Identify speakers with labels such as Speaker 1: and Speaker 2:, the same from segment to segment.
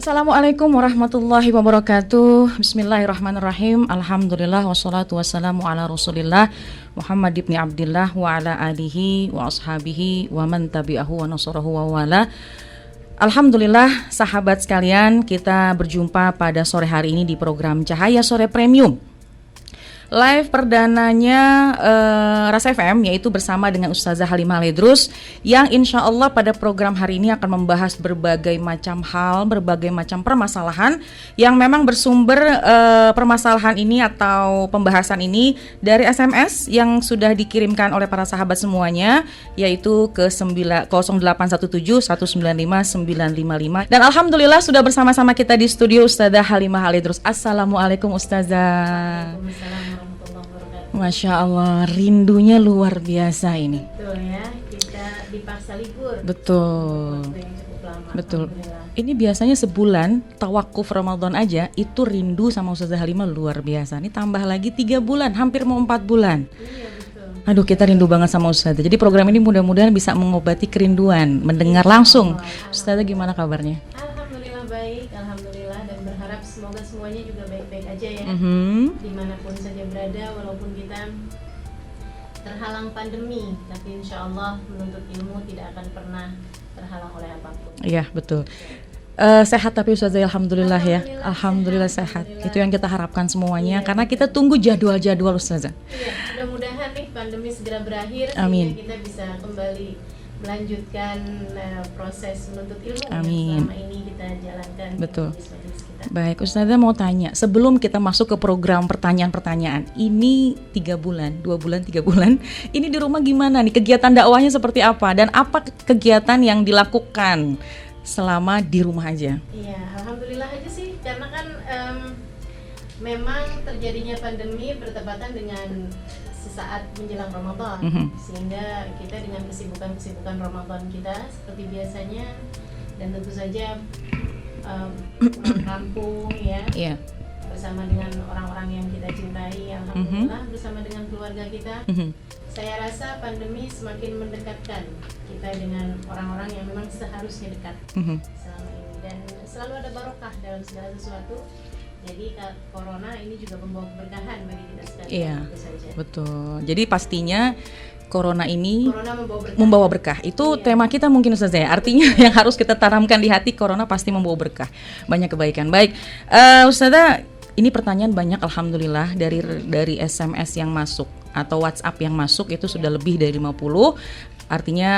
Speaker 1: Assalamualaikum warahmatullahi wabarakatuh. Bismillahirrahmanirrahim. Alhamdulillah wassalatu wassalamu ala Rasulillah Muhammad ibn Abdillah wa ala alihi wa ashabihi wa man tabi'ahu wa nasarahu wa wala. Alhamdulillah sahabat sekalian, kita berjumpa pada sore hari ini di program Cahaya Sore Premium. Live perdananya Ras FM, yaitu bersama dengan Ustazah Halimah Al-Idrus, yang insya Allah pada program hari ini akan membahas berbagai macam hal, berbagai macam permasalahan yang memang bersumber permasalahan ini atau pembahasan ini dari SMS yang sudah dikirimkan oleh para sahabat semuanya, yaitu ke 0817 195 955. Dan Alhamdulillah sudah bersama-sama kita di studio Ustazah Halimah Al-Idrus. Assalamualaikum Ustazah. Masya Allah, rindunya luar biasa ini.
Speaker 2: Betul ya, kita dipaksa libur.
Speaker 1: Betul. Betul. Ini biasanya sebulan tawakuf Ramadan aja itu rindu sama Ustazah Halimah luar biasa. Ini tambah lagi 3 bulan, hampir mau 4 bulan.
Speaker 2: Iya betul.
Speaker 1: Aduh, kita rindu banget sama Ustazah. Jadi program ini mudah-mudahan bisa mengobati kerinduan, mendengar langsung. Ustazah gimana kabarnya?
Speaker 2: Alhamdulillah baik, alhamdulillah, dan berharap semoga semuanya juga baik-baik aja ya. Dimanapun saja berada, walaupun kita terhalang pandemi, tapi insya Allah menuntut ilmu tidak akan pernah terhalang oleh apapun.
Speaker 1: Iya betul. Sehat tapi Ustazah, alhamdulillah ya. Alhamdulillah sehat. Itu yang kita harapkan semuanya, karena kita tunggu jadwal-jadwal Ustazah.
Speaker 2: Iya, mudah-mudahan nih pandemi segera berakhir.
Speaker 1: Amin.
Speaker 2: Sehingga kita bisa kembali melanjutkan proses menuntut ilmu.
Speaker 1: Amin.
Speaker 2: Yang selama ini kita jalankan.
Speaker 1: Betul.
Speaker 2: Di majelis kita.
Speaker 1: Baik, Ustazah mau tanya, sebelum kita masuk ke program pertanyaan-pertanyaan, ini 3 bulan, 2 bulan, 3 bulan, ini di rumah gimana nih? Kegiatan dakwahnya seperti apa? Dan apa kegiatan yang dilakukan selama di rumah aja?
Speaker 2: Iya, alhamdulillah aja sih, karena kan memang terjadinya pandemi bertepatan dengan sesaat menjelang Ramadan, sehingga kita dengan kesibukan Ramadan kita seperti biasanya, dan tentu saja pulang kampung ya, bersama dengan orang-orang yang kita cintai, alhamdulillah, bersama dengan keluarga kita. Saya rasa pandemi semakin mendekatkan kita dengan orang-orang yang memang seharusnya dekat selama ini, dan selalu ada barokah dalam segala sesuatu. Jadi corona ini juga membawa keberkahan bagi kita sekalian.
Speaker 1: Iya,
Speaker 2: saja.
Speaker 1: betul. Jadi pastinya Corona ini
Speaker 2: membawa berkah.
Speaker 1: Itu tema kita mungkin Ustazah ya. Artinya yang harus kita tanamkan di hati, Corona pasti membawa berkah, banyak kebaikan. Baik, Ustazah, ini pertanyaan banyak alhamdulillah dari SMS yang masuk atau WhatsApp yang masuk itu sudah lebih dari 50. Artinya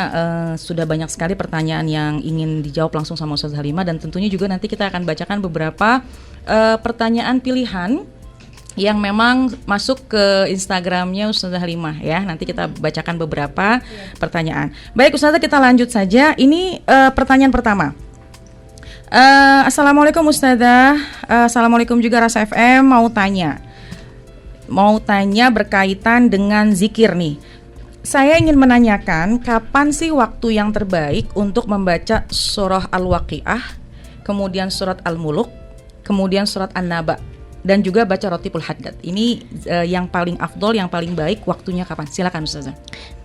Speaker 1: sudah banyak sekali pertanyaan yang ingin dijawab langsung sama Ustazah Halimah, dan tentunya juga nanti kita akan bacakan beberapa pertanyaan pilihan yang memang masuk ke Instagramnya Ustazah Halimah ya. Nanti kita bacakan beberapa pertanyaan. Baik Ustazah, kita lanjut saja. Ini pertanyaan pertama. Assalamualaikum Ustazah. Assalamualaikum juga Ras FM. Mau tanya berkaitan dengan zikir nih. Saya ingin menanyakan, kapan sih waktu yang terbaik untuk membaca surah Al-Waqiah, kemudian surat Al-Muluk, kemudian surat An-Naba, dan juga baca Rotibul Haddad. Ini yang paling afdol, yang paling baik waktunya kapan? Silakan Ustazah.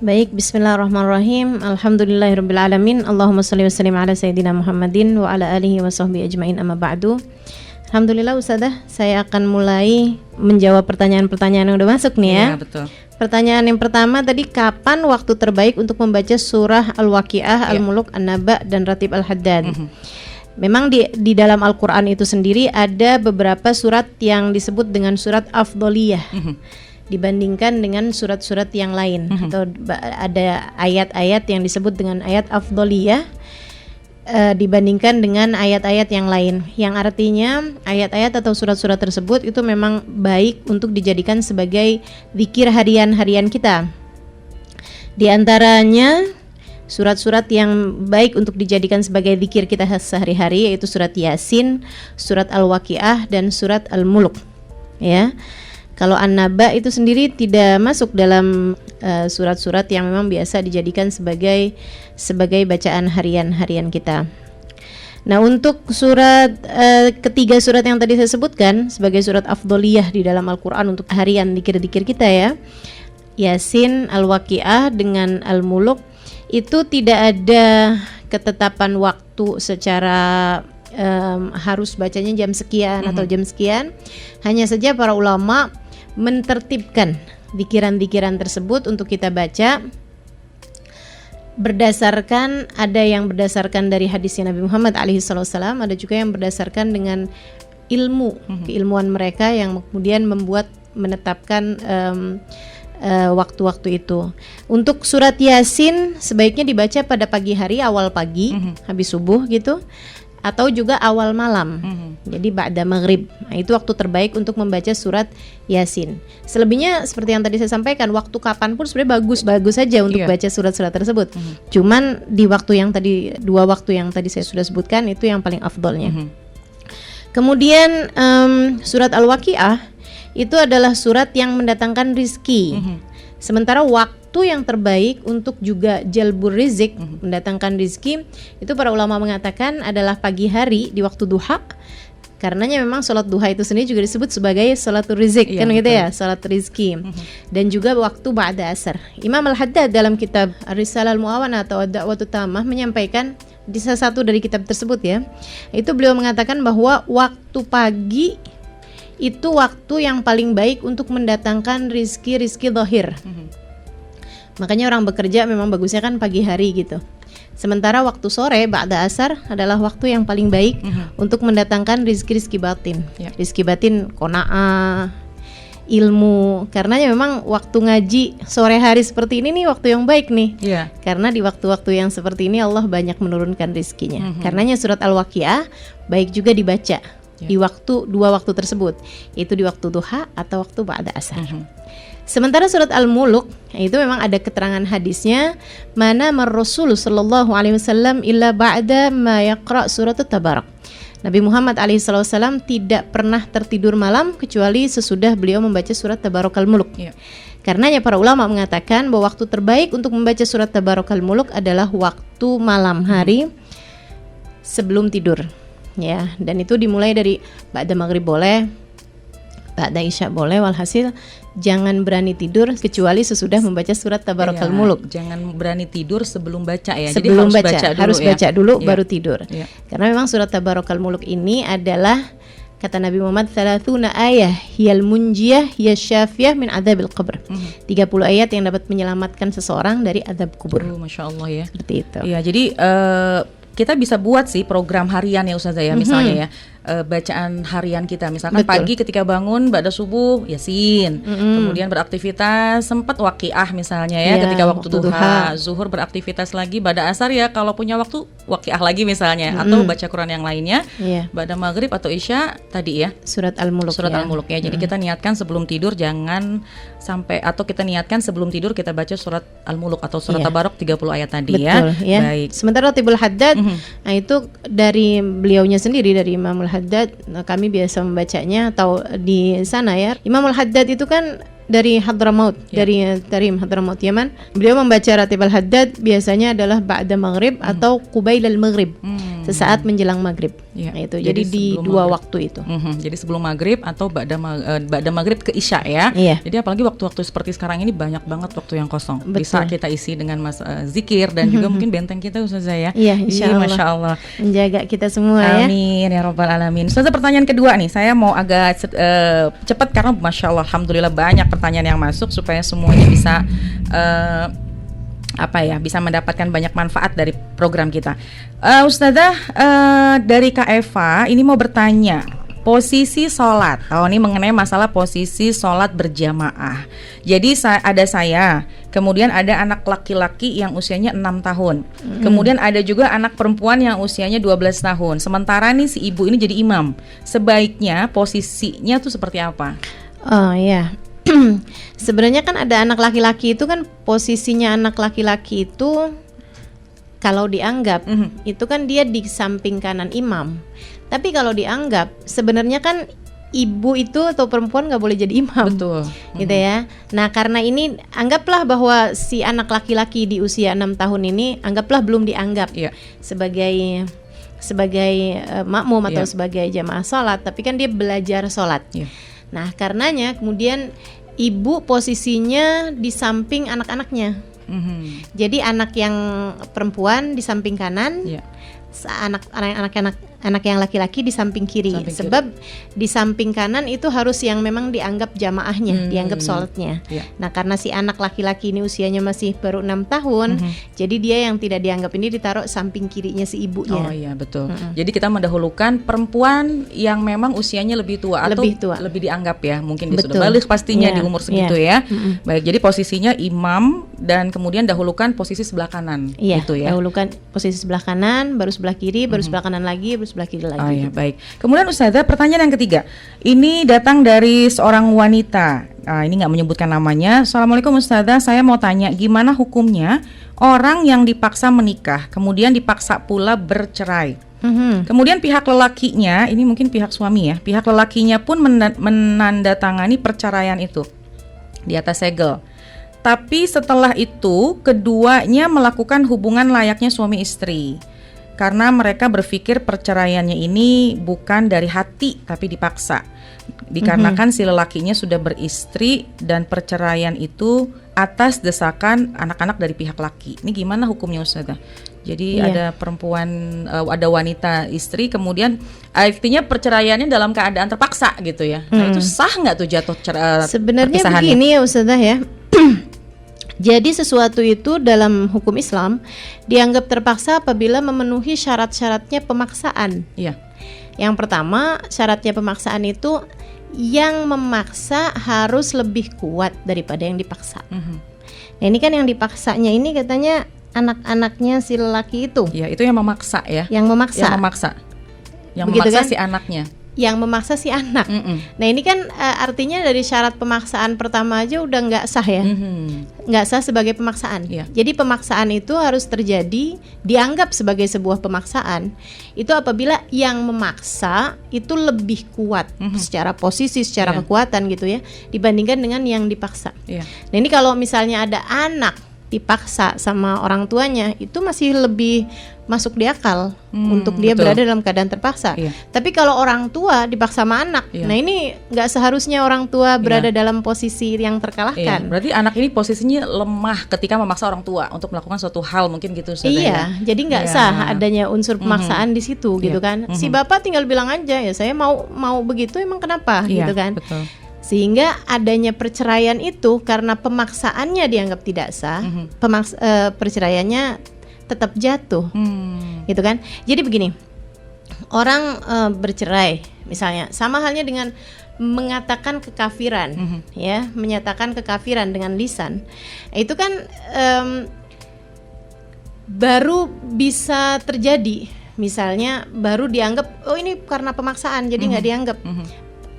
Speaker 2: Baik, bismillahirrahmanirrahim. Alhamdulillahirrabbilalamin. Allahumma salli wa sallim ala sayyidina Muhammadin wa ala alihi wa sahbihi ajma'in, amma ba'du. Alhamdulillah Ustazah, saya akan mulai menjawab pertanyaan-pertanyaan yang udah masuk nih ya.
Speaker 1: Iya, betul.
Speaker 2: Pertanyaan yang pertama tadi, kapan waktu terbaik untuk membaca surah Al-Waqiah, Al-Muluk, An-Naba, dan Ratib Al-Haddad? Memang di dalam Al-Quran itu sendiri ada beberapa surat yang disebut dengan surat afdoliyah dibandingkan dengan surat-surat yang lain, atau ada ayat-ayat yang disebut dengan ayat afdoliyah dibandingkan dengan ayat-ayat yang lain, yang artinya ayat-ayat atau surat-surat tersebut itu memang baik untuk dijadikan sebagai zikir harian-harian kita. Di antaranya surat-surat yang baik untuk dijadikan sebagai zikir kita sehari-hari yaitu surat Yasin, surat Al-Waqiah, dan surat Al-Muluk ya. Kalau An-Naba itu sendiri tidak masuk dalam surat-surat yang memang biasa dijadikan sebagai bacaan harian kita. Nah, untuk surat ketiga surat yang tadi saya sebutkan sebagai surat afdoliyah di dalam Al-Quran untuk harian zikir-zikir kita ya, Yasin, Al-Waqiah dengan Al-Muluk, itu tidak ada ketetapan waktu secara harus bacanya jam sekian atau jam sekian. Hanya saja para ulama mentertibkan dzikiran-dzikiran tersebut untuk kita baca berdasarkan, ada yang berdasarkan dari hadisnya Nabi Muhammad alaihissalam, ada juga yang berdasarkan dengan ilmu, keilmuan mereka yang kemudian menetapkan waktu-waktu itu. Untuk surat Yasin sebaiknya dibaca pada pagi hari, awal pagi, habis subuh gitu, atau juga awal malam. Jadi ba'da maghrib. Nah, itu waktu terbaik untuk membaca surat Yasin. Selebihnya seperti yang tadi saya sampaikan, waktu kapan pun sebenarnya bagus saja untuk baca surat-surat tersebut. Cuman di waktu yang tadi, 2 waktu yang tadi saya sudah sebutkan, itu yang paling afdolnya. Kemudian surat Al-Waqiah itu adalah surat yang mendatangkan rizki. Sementara waktu yang terbaik untuk juga jalbur rizik, mendatangkan rizki, itu para ulama mengatakan adalah pagi hari di waktu duha. Karenanya memang sholat duha itu sendiri juga disebut sebagai sholatul rizik, kan gitu ya, sholat rizki. Dan juga waktu ba'da asar. Imam Al-Haddad dalam kitab Ar-Risalah Al-Mu'awana atau Ad-Da'watut Tammah menyampaikan di salah satu dari kitab tersebut ya, itu beliau mengatakan bahwa waktu pagi itu waktu yang paling baik untuk mendatangkan rizki zahir. Makanya orang bekerja memang bagusnya kan pagi hari gitu. Sementara waktu sore ba'da asar adalah waktu yang paling baik untuk mendatangkan rizki batin. Rizki batin qanaah, ilmu. Karena memang waktu ngaji sore hari seperti ini nih waktu yang baik nih. Karena di waktu-waktu yang seperti ini Allah banyak menurunkan rizkinya. Karenanya surat Al-Waqiah baik juga dibaca di waktu 2 waktu tersebut, itu di waktu duha atau waktu ba'da asar. Sementara surat Al-Muluk itu memang ada keterangan hadisnya, mana Rasul sallallahu alaihi wasallam illa ba'da ma yaqra surat Tabarak. Nabi Muhammad alaihi wasallam tidak pernah tertidur malam kecuali sesudah beliau membaca surat Tabarakal Muluk. Karenanya para ulama mengatakan bahwa waktu terbaik untuk membaca surat Tabarakal Muluk adalah waktu malam hari sebelum tidur. Ya, dan itu dimulai dari ba'da maghrib boleh, ba'da isya boleh, walhasil jangan berani tidur kecuali sesudah membaca surat Tabarakal Muluk.
Speaker 1: Jangan berani tidur sebelum baca ya.
Speaker 2: Sebelum
Speaker 1: Jadi
Speaker 2: harus baca dulu baru tidur. Karena memang surat Tabarakal Muluk ini adalah, kata Nabi Muhammad, 30 ayah hiyal munjiyah hiya syafiyah min adzabil qabr. 30 ayat yang dapat menyelamatkan seseorang dari azab kubur.
Speaker 1: Masya Allah ya.
Speaker 2: Seperti itu.
Speaker 1: Iya, jadi kita bisa buat sih program harian ya Ustazah ya, misalnya ya, bacaan harian kita, misalkan pagi ketika bangun ba'da subuh Yasin, kemudian beraktivitas sempat waqiah misalnya ya, ketika waktu duha, zuhur beraktivitas lagi, ba'da asar ya kalau punya waktu waqiah lagi misalnya, atau baca Quran yang lainnya, ba'da maghrib atau isya tadi ya
Speaker 2: surat Al-Muluk
Speaker 1: Al-Muluk ya. Jadi kita niatkan sebelum tidur jangan sampai, atau kita niatkan sebelum tidur kita baca surat Al-Muluk atau surat Tabarak 30 ayat tadi.
Speaker 2: Betul, ya.
Speaker 1: Baik.
Speaker 2: Sementara Ratibul Haddad, nah itu dari beliaunya sendiri, dari Imam Al-Haddad, kami biasa membacanya atau di sana ya. Imam Al-Haddad itu kan dari Hadramaut, dari Tarim Hadramaut Yaman. Beliau membaca Ratibul Haddad biasanya adalah ba'da maghrib atau qubailal maghrib, sesaat menjelang maghrib. Nah, itu jadi di 2 waktu itu.
Speaker 1: Jadi sebelum maghrib atau ba'da maghrib ke isya ya. Jadi apalagi waktu-waktu seperti sekarang ini banyak banget waktu yang kosong. Bisa kita isi dengan zikir dan juga mungkin benteng kita Ustazah ya.
Speaker 2: Iya, insyaallah.
Speaker 1: Masya Allah.
Speaker 2: Menjaga kita semua ya.
Speaker 1: Amin ya rabbal alamin. Ustazah, pertanyaan kedua nih, saya mau agak cepat karena Masya Allah, alhamdulillah banyak pertanyaan yang masuk supaya semuanya bisa bisa mendapatkan banyak manfaat dari program kita. Ustazah, dari Kak Eva ini mau bertanya posisi sholat. Ini mengenai masalah posisi sholat berjamaah. Jadi ada saya, kemudian ada anak laki-laki yang usianya 6 tahun, kemudian ada juga anak perempuan yang usianya 12 tahun. Sementara nih si ibu ini jadi imam. Sebaiknya posisinya tuh seperti apa?
Speaker 2: Oh ya. Sebenarnya kan ada anak laki-laki itu kan posisinya anak laki-laki itu kalau dianggap itu kan dia di samping kanan imam. Tapi kalau dianggap sebenarnya kan ibu itu atau perempuan nggak boleh jadi imam.
Speaker 1: Betul.
Speaker 2: Gitu ya. Nah karena ini anggaplah bahwa si anak laki-laki di usia 6 tahun ini anggaplah belum dianggap sebagai makmum atau sebagai jamaah sholat, tapi kan dia belajar sholat. Nah karenanya kemudian ibu posisinya di samping anak-anaknya. Jadi anak yang perempuan di samping kanan, anak yang laki-laki di samping kiri. Sebab di samping kanan itu harus yang memang dianggap jamaahnya, dianggap sholatnya. Nah karena si anak laki-laki ini usianya masih baru 6 tahun, jadi dia yang tidak dianggap ini ditaruh samping kirinya si ibunya.
Speaker 1: Oh iya betul. Jadi kita mendahulukan perempuan yang memang usianya lebih tua atau lebih dianggap ya, mungkin dia sudah balik pastinya di umur segitu ya. Baik, jadi posisinya imam dan kemudian dahulukan posisi sebelah kanan gitu ya.
Speaker 2: Dahulukan posisi sebelah kanan, baru sebelah kiri, baru sebelah kanan lagi, baru sebelah kiri lagi.
Speaker 1: Oh ya, baik. Kemudian Ustazah, pertanyaan yang ketiga. Ini datang dari seorang wanita. Ini nggak menyebutkan namanya. Assalamualaikum Ustazah, saya mau tanya gimana hukumnya orang yang dipaksa menikah, kemudian dipaksa pula bercerai. Kemudian pihak lelakinya, ini mungkin pihak suami ya, pihak lelakinya pun menandatangani perceraian itu di atas segel. Tapi setelah itu keduanya melakukan hubungan layaknya suami istri. Karena mereka berpikir perceraiannya ini bukan dari hati tapi dipaksa. Dikarenakan si lelakinya sudah beristri dan perceraian itu atas desakan anak-anak dari pihak laki. Ini gimana hukumnya Ustazah? Jadi ada perempuan, ada wanita istri, kemudian artinya perceraiannya dalam keadaan terpaksa gitu ya. Nah itu sah nggak tuh jatuh
Speaker 2: sebenarnya begini ya Ustazah ya. Jadi sesuatu itu dalam hukum Islam dianggap terpaksa apabila memenuhi syarat-syaratnya pemaksaan.
Speaker 1: Iya.
Speaker 2: Yang pertama, syaratnya pemaksaan itu yang memaksa harus lebih kuat daripada yang dipaksa. Nah ini kan yang dipaksanya ini katanya anak-anaknya si lelaki itu.
Speaker 1: Iya, itu yang memaksa ya.
Speaker 2: Yang memaksa.
Speaker 1: Yang memaksa si anaknya.
Speaker 2: Yang memaksa si anak. Nah ini kan artinya dari syarat pemaksaan pertama aja udah nggak sah ya, nggak sah sebagai pemaksaan. Jadi pemaksaan itu harus terjadi, dianggap sebagai sebuah pemaksaan itu apabila yang memaksa itu lebih kuat secara posisi, secara kekuatan gitu ya, dibandingkan dengan yang dipaksa. Nah ini kalau misalnya ada anak dipaksa sama orang tuanya itu masih lebih masuk di akal untuk dia berada dalam keadaan terpaksa. Tapi kalau orang tua dipaksa sama anak, nah ini nggak seharusnya orang tua berada dalam posisi yang terkalahkan.
Speaker 1: Berarti anak ini posisinya lemah ketika memaksa orang tua untuk melakukan suatu hal mungkin gitu.
Speaker 2: Jadi nggak sah adanya unsur pemaksaan di situ gitu kan. Si bapak tinggal bilang aja ya saya mau begitu emang kenapa gitu kan.
Speaker 1: Betul.
Speaker 2: Sehingga adanya perceraian itu karena pemaksaannya dianggap tidak sah, perceraiannya tetap jatuh, gitu kan? Jadi begini, orang bercerai, misalnya, sama halnya dengan mengatakan kekafiran, ya, menyatakan kekafiran dengan lisan, itu kan baru bisa terjadi, misalnya baru dianggap, oh ini karena pemaksaan, jadi nggak dianggap.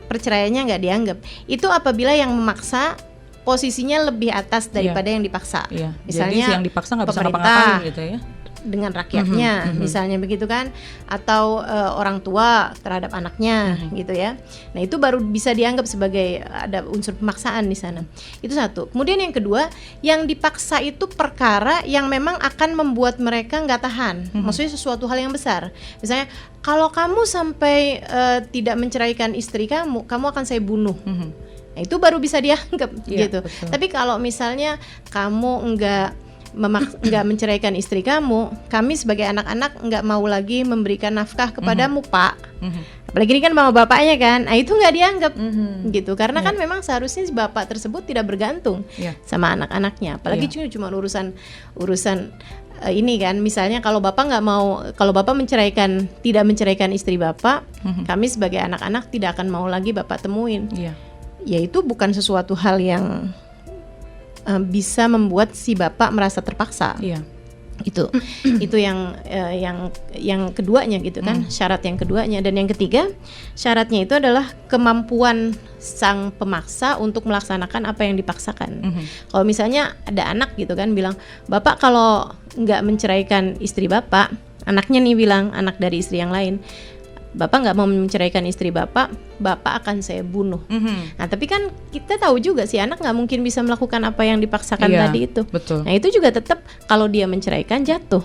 Speaker 2: Perceraiannya nggak dianggap. Itu apabila yang memaksa posisinya lebih atas daripada yang dipaksa. Misalnya
Speaker 1: jadi yang dipaksa nggak bisa ngapa-ngapain gitu ya.
Speaker 2: Dengan rakyatnya, misalnya begitu kan, atau orang tua terhadap anaknya, gitu ya. Nah itu baru bisa dianggap sebagai ada unsur pemaksaan di sana. Itu satu. Kemudian yang kedua, yang dipaksa itu perkara yang memang akan membuat mereka nggak tahan. Maksudnya sesuatu hal yang besar. Misalnya, kalau kamu sampai tidak menceraikan istri kamu akan saya bunuh. Nah itu baru bisa dianggap gitu. Betul. Tapi kalau misalnya kamu nggak menceraikan istri kamu, kami sebagai anak-anak nggak mau lagi memberikan nafkah kepadamu, Pak. Apalagi ini kan mama bapaknya kan, nah itu nggak dianggap gitu, karena kan memang seharusnya si bapak tersebut tidak bergantung sama anak-anaknya, apalagi cuma urusan ini kan, misalnya kalau bapak tidak menceraikan istri bapak, kami sebagai anak-anak tidak akan mau lagi bapak temuin. Ya itu bukan sesuatu hal yang bisa membuat si bapak merasa terpaksa. Itu yang keduanya gitu kan, syarat yang keduanya. Dan yang ketiga, syaratnya itu adalah kemampuan sang pemaksa untuk melaksanakan apa yang dipaksakan. Kalau misalnya ada anak gitu kan bilang, bapak kalau nggak menceraikan istri bapak, anaknya nih bilang, anak dari istri yang lain, Bapak nggak mau menceraikan istri Bapak akan saya bunuh. Nah, tapi kan kita tahu juga si anak nggak mungkin bisa melakukan apa yang dipaksakan
Speaker 1: Iya,
Speaker 2: tadi itu.
Speaker 1: betul.
Speaker 2: Nah, itu juga tetap kalau dia menceraikan jatuh.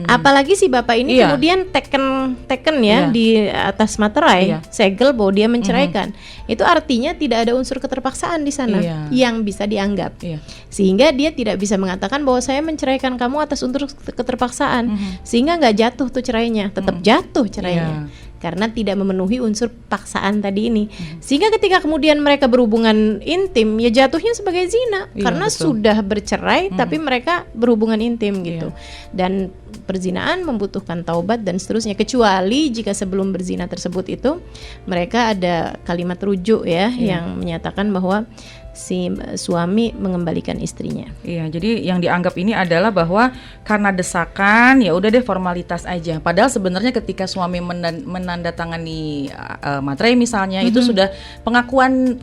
Speaker 2: Apalagi si bapak ini
Speaker 1: Iya.
Speaker 2: kemudian teken ya
Speaker 1: Iya.
Speaker 2: di atas materai,
Speaker 1: Iya.
Speaker 2: segel bahwa dia menceraikan. Itu artinya tidak ada unsur keterpaksaan di sana
Speaker 1: Iya.
Speaker 2: yang bisa dianggap.
Speaker 1: Iya.
Speaker 2: Sehingga dia tidak bisa mengatakan bahwa saya menceraikan kamu atas unsur keterpaksaan. Sehingga nggak jatuh tuh cerainya, tetap jatuh cerainya.
Speaker 1: Iya.
Speaker 2: Karena tidak memenuhi unsur paksaan tadi ini. Sehingga ketika kemudian mereka berhubungan intim, ya jatuhnya sebagai zina.
Speaker 1: Iya,
Speaker 2: Karena
Speaker 1: betul.
Speaker 2: sudah bercerai tapi mereka berhubungan intim gitu. Dan perzinaan membutuhkan taubat dan seterusnya, kecuali jika sebelum berzina tersebut itu mereka ada kalimat rujuk ya yang menyatakan bahwa si suami mengembalikan istrinya.
Speaker 1: Iya, jadi yang dianggap ini adalah bahwa karena desakan, ya udah deh formalitas aja. Padahal sebenarnya ketika suami menandatangani materai misalnya, itu sudah pengakuan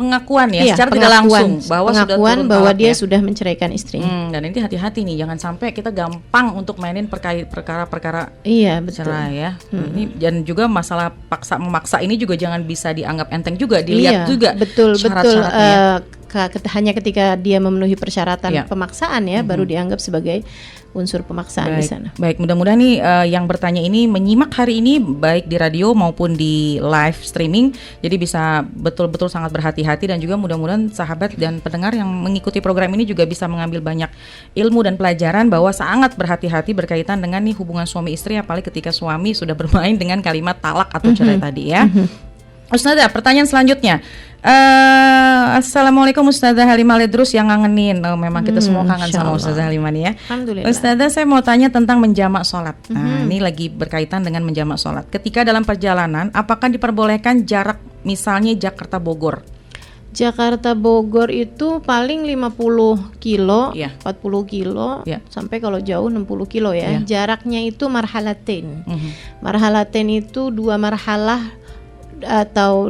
Speaker 1: ya,
Speaker 2: Iya,
Speaker 1: secara tidak langsung bahwa sudah
Speaker 2: pengakuan
Speaker 1: turun
Speaker 2: bahwa dia
Speaker 1: talaknya.
Speaker 2: sudah menceraikan istrinya.
Speaker 1: Dan ini hati-hati nih, jangan sampai kita gampang untuk mainin perkara-perkara
Speaker 2: Iya, betul.
Speaker 1: cerai ya. Ini dan juga masalah memaksa ini juga jangan bisa dianggap enteng juga, dilihat juga
Speaker 2: betul
Speaker 1: syarat-syaratnya.
Speaker 2: Hanya ketika dia memenuhi persyaratan
Speaker 1: Iya.
Speaker 2: pemaksaan ya baru dianggap sebagai unsur pemaksaan di sana.
Speaker 1: Baik, mudah-mudahan nih yang bertanya ini menyimak hari ini baik di radio maupun di live streaming, jadi bisa betul-betul sangat berhati-hati dan juga mudah-mudahan sahabat dan pendengar yang mengikuti program ini juga bisa mengambil banyak ilmu dan pelajaran bahwa sangat berhati-hati berkaitan dengan nih hubungan suami istri, apalagi ketika suami sudah bermain dengan kalimat talak atau cerai tadi ya. Ustazah, pertanyaan selanjutnya. Assalamualaikum Ustazah Halimah Ledrus yang ngangenin. Memang kita semua kangen sama
Speaker 2: Insyaallah.
Speaker 1: Ustazah Halimah nih ya.
Speaker 2: Alhamdulillah.
Speaker 1: Ustazah, saya mau tanya tentang menjamak sholat. Nah, ini lagi berkaitan dengan menjamak sholat. Ketika dalam perjalanan, apakah diperbolehkan jarak misalnya Jakarta Bogor?
Speaker 2: Jakarta Bogor itu paling 50 kilo,
Speaker 1: Iya.
Speaker 2: 40 kilo,
Speaker 1: Iya.
Speaker 2: sampai kalau jauh 60 kilo ya.
Speaker 1: Iya.
Speaker 2: Jaraknya itu marhalatain. Marhalatain itu 2 marhalah atau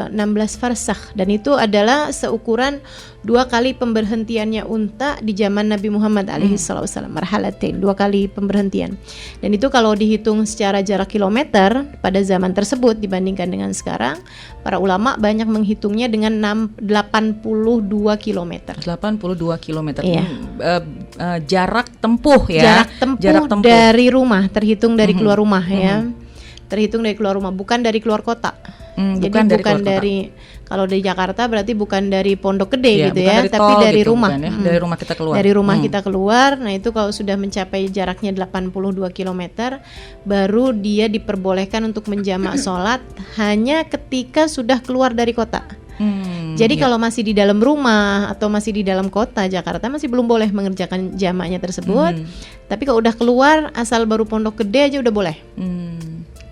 Speaker 2: 16 farsakh, dan itu adalah seukuran 2 kali pemberhentiannya unta di zaman Nabi Muhammad alaihi wasallam. Marhalatain, 2 kali pemberhentian. Dan itu kalau dihitung secara jarak kilometer pada zaman tersebut dibandingkan dengan sekarang, para ulama banyak menghitungnya dengan 82 kilometer.
Speaker 1: 82 km.
Speaker 2: Iya.
Speaker 1: Jarak tempuh ya.
Speaker 2: Jarak tempuh dari rumah, terhitung dari keluar rumah ya. Terhitung dari keluar rumah, bukan dari keluar kota. Jadi
Speaker 1: bukan dari keluar kota.
Speaker 2: kalau dari Jakarta berarti bukan dari Pondok Gede
Speaker 1: Iya,
Speaker 2: gitu
Speaker 1: bukan
Speaker 2: ya,
Speaker 1: dari
Speaker 2: tapi
Speaker 1: tol
Speaker 2: dari
Speaker 1: gitu,
Speaker 2: rumah.
Speaker 1: bukan ya? Dari rumah kita keluar.
Speaker 2: Dari rumah kita keluar. Nah, itu kalau sudah mencapai jaraknya 82 km baru dia diperbolehkan untuk menjamak sholat hanya ketika sudah keluar dari kota. Jadi kalau masih di dalam rumah atau masih di dalam kota Jakarta masih belum boleh mengerjakan jamaknya tersebut. Tapi kalau udah keluar asal baru Pondok Gede aja udah boleh.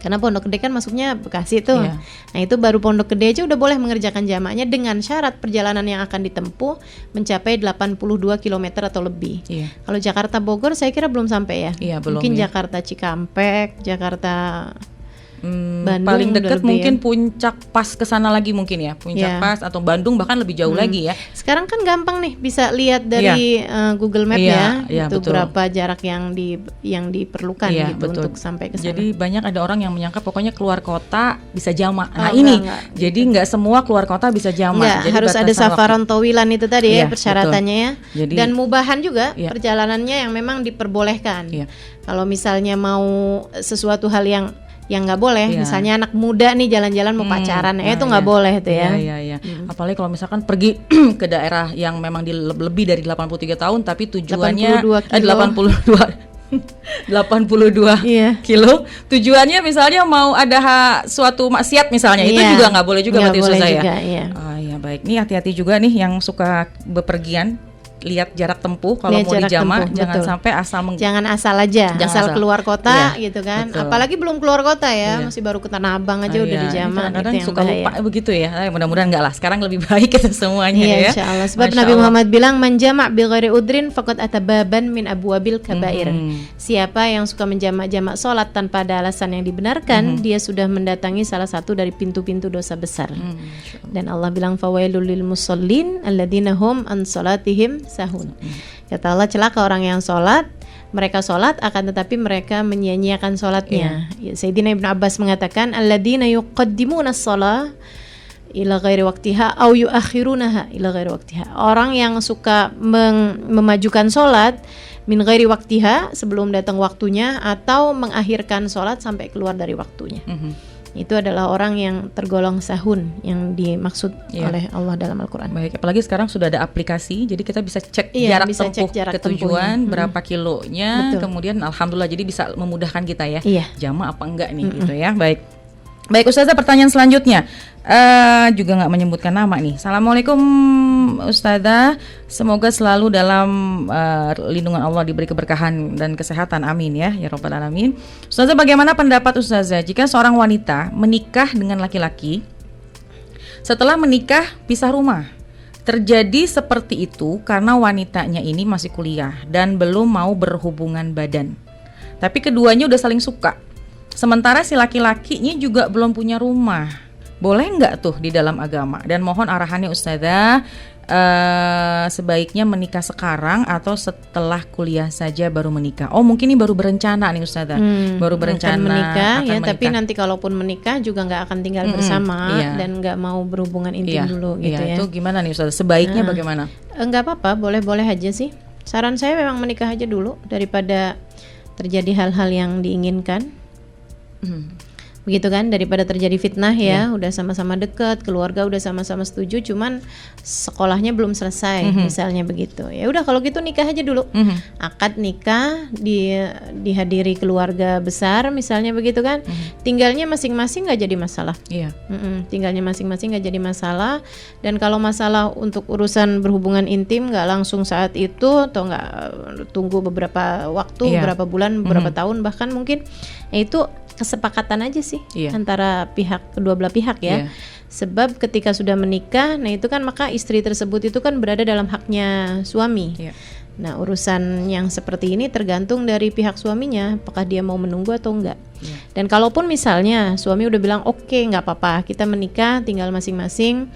Speaker 2: Karena Pondok Gede kan masuknya Bekasi tuh.
Speaker 1: Iya.
Speaker 2: Nah, itu baru Pondok Gede aja udah boleh mengerjakan jamaknya dengan syarat perjalanan yang akan ditempuh mencapai 82 km atau lebih.
Speaker 1: Iya.
Speaker 2: Kalau Jakarta Bogor saya kira belum sampai ya.
Speaker 1: Iya, belum
Speaker 2: Mungkin
Speaker 1: ya.
Speaker 2: Jakarta Cikampek, Jakarta Bandung
Speaker 1: paling
Speaker 2: udah
Speaker 1: dekat
Speaker 2: lebih
Speaker 1: mungkin
Speaker 2: ya.
Speaker 1: Puncak Pas ke sana lagi mungkin ya.
Speaker 2: Iya.
Speaker 1: Puncak Pas atau Bandung bahkan lebih jauh lagi ya.
Speaker 2: Sekarang kan gampang nih bisa lihat dari Google Map
Speaker 1: Iya,
Speaker 2: ya,
Speaker 1: iya,
Speaker 2: itu
Speaker 1: betul.
Speaker 2: berapa jarak yang diperlukan
Speaker 1: Iya,
Speaker 2: gitu
Speaker 1: betul.
Speaker 2: untuk sampai ke sana.
Speaker 1: Jadi banyak ada orang yang menyangka pokoknya keluar kota bisa jamak. Nah
Speaker 2: Oh,
Speaker 1: ini,
Speaker 2: enggak.
Speaker 1: jadi nggak semua keluar kota bisa jamak.
Speaker 2: Enggak,
Speaker 1: Jadi
Speaker 2: harus ada
Speaker 1: batasan
Speaker 2: safaran tawilan itu tadi
Speaker 1: Iya,
Speaker 2: ya persyaratannya ya.
Speaker 1: Jadi-
Speaker 2: Dan mubahan juga
Speaker 1: Iya.
Speaker 2: perjalanannya yang memang diperbolehkan.
Speaker 1: Iya.
Speaker 2: Kalau misalnya mau sesuatu hal yang nggak boleh,
Speaker 1: Iya.
Speaker 2: misalnya anak muda nih jalan-jalan mau pacaran,
Speaker 1: nah,
Speaker 2: itu nggak
Speaker 1: iya.
Speaker 2: boleh tuh ya.
Speaker 1: Iya, iya. Apalagi kalau misalkan pergi ke daerah yang memang lebih dari 83 tahun tapi tujuannya
Speaker 2: 82 kilo.
Speaker 1: 82
Speaker 2: Iya.
Speaker 1: kilo. Tujuannya misalnya mau ada suatu maksiat misalnya, itu
Speaker 2: Iya.
Speaker 1: juga nggak boleh juga
Speaker 2: Nggak
Speaker 1: berarti
Speaker 2: boleh
Speaker 1: Ustazah ya.
Speaker 2: juga, iya.
Speaker 1: Oh iya, baik. Nih hati-hati juga nih yang suka bepergian, lihat jarak tempuh kalau
Speaker 2: Lihat
Speaker 1: mau
Speaker 2: jarak
Speaker 1: dijamak,
Speaker 2: tempuh,
Speaker 1: jangan
Speaker 2: betul.
Speaker 1: sampai asal
Speaker 2: Jangan asal aja,
Speaker 1: Jangan
Speaker 2: asal
Speaker 1: asal.
Speaker 2: keluar kota
Speaker 1: Iya,
Speaker 2: gitu kan.
Speaker 1: betul.
Speaker 2: Apalagi belum keluar kota ya,
Speaker 1: Iya.
Speaker 2: masih baru ke Tanah Abang aja
Speaker 1: Ah,
Speaker 2: udah
Speaker 1: iya.
Speaker 2: dijamak.
Speaker 1: Kadang-kadang
Speaker 2: Itu yang
Speaker 1: suka
Speaker 2: bahaya.
Speaker 1: lupa begitu ya. Mudah-mudahan enggak lah. Sekarang lebih baik kita semuanya
Speaker 2: Iya,
Speaker 1: ya.
Speaker 2: insyaallah. Sebab
Speaker 1: Masya
Speaker 2: Nabi
Speaker 1: Allah.
Speaker 2: Muhammad bilang menjamak bi ghairi udrin faqad atababan min abwabil kabair. Siapa yang suka menjamak-jamak sholat tanpa ada alasan yang dibenarkan, dia sudah mendatangi salah satu dari pintu-pintu dosa besar. Dan Allah bilang fawailul lil musallin alladzina hum an salatihim sahun. Kata Allah, celaka orang yang sholat mereka sholat, akan tetapi mereka menyia-nyiakan sholatnya. Ya, Sayyidina Ibnu Abbas mengatakan, alladzina yuqaddimuna shalah ila ghairi waqtiha au yuakhirunaha ila ghairi waqtiha. Orang yang suka memajukan sholat min ghairi waqtiha, sebelum datang waktunya, atau mengakhirkan sholat sampai keluar dari waktunya. Itu adalah orang yang tergolong sahun yang dimaksud oleh Allah dalam Al-Quran.
Speaker 1: Baik, apalagi sekarang sudah ada aplikasi, jadi kita bisa cek jarak tempuh ke tujuan, berapa kilonya, kemudian alhamdulillah jadi bisa memudahkan kita ya, jamaah apa enggak nih gitu ya. Baik Ustazah, pertanyaan selanjutnya juga nggak menyebutkan nama nih. Assalamualaikum Ustazah, semoga selalu dalam lindungan Allah, diberi keberkahan dan kesehatan, amin ya rabbal alamin. Ustazah, bagaimana pendapat Ustazah jika seorang wanita menikah dengan laki-laki, setelah menikah pisah rumah? Terjadi seperti itu karena wanitanya ini masih kuliah dan belum mau berhubungan badan, tapi keduanya udah saling suka. Sementara si laki-lakinya juga belum punya rumah. Boleh nggak tuh di dalam agama? Dan mohon arahannya Ustazah, sebaiknya menikah sekarang atau setelah kuliah saja baru menikah? Oh, mungkin ini baru berencana nih Ustazah, baru berencana
Speaker 2: akan menikah
Speaker 1: akan
Speaker 2: ya,
Speaker 1: menikah.
Speaker 2: Tapi nanti kalaupun menikah juga nggak akan tinggal bersama dan nggak mau berhubungan intim dulu gitu ya.
Speaker 1: Itu gimana nih Ustazah? Sebaiknya bagaimana?
Speaker 2: Nggak apa-apa, boleh-boleh aja sih. Saran saya memang menikah aja dulu daripada terjadi hal-hal yang diinginkan. Begitu kan, daripada terjadi fitnah ya. Udah sama-sama dekat, keluarga udah sama-sama setuju, cuman sekolahnya belum selesai, misalnya begitu. Ya udah kalau gitu nikah aja dulu. Akad nikah dihadiri keluarga besar misalnya begitu kan. Tinggalnya masing-masing nggak jadi masalah. Tinggalnya masing-masing nggak jadi masalah. Dan kalau masalah untuk urusan berhubungan intim nggak langsung saat itu, atau nggak tunggu beberapa waktu, beberapa bulan, beberapa tahun bahkan mungkin, itu kesepakatan aja sih antara kedua belah pihak ya. Sebab ketika sudah menikah, nah itu kan maka istri tersebut itu kan berada dalam haknya suami. Nah urusan yang seperti ini tergantung dari pihak suaminya, apakah dia mau menunggu atau enggak. Dan kalaupun misalnya suami udah bilang oke, nggak apa-apa, kita menikah tinggal masing-masing,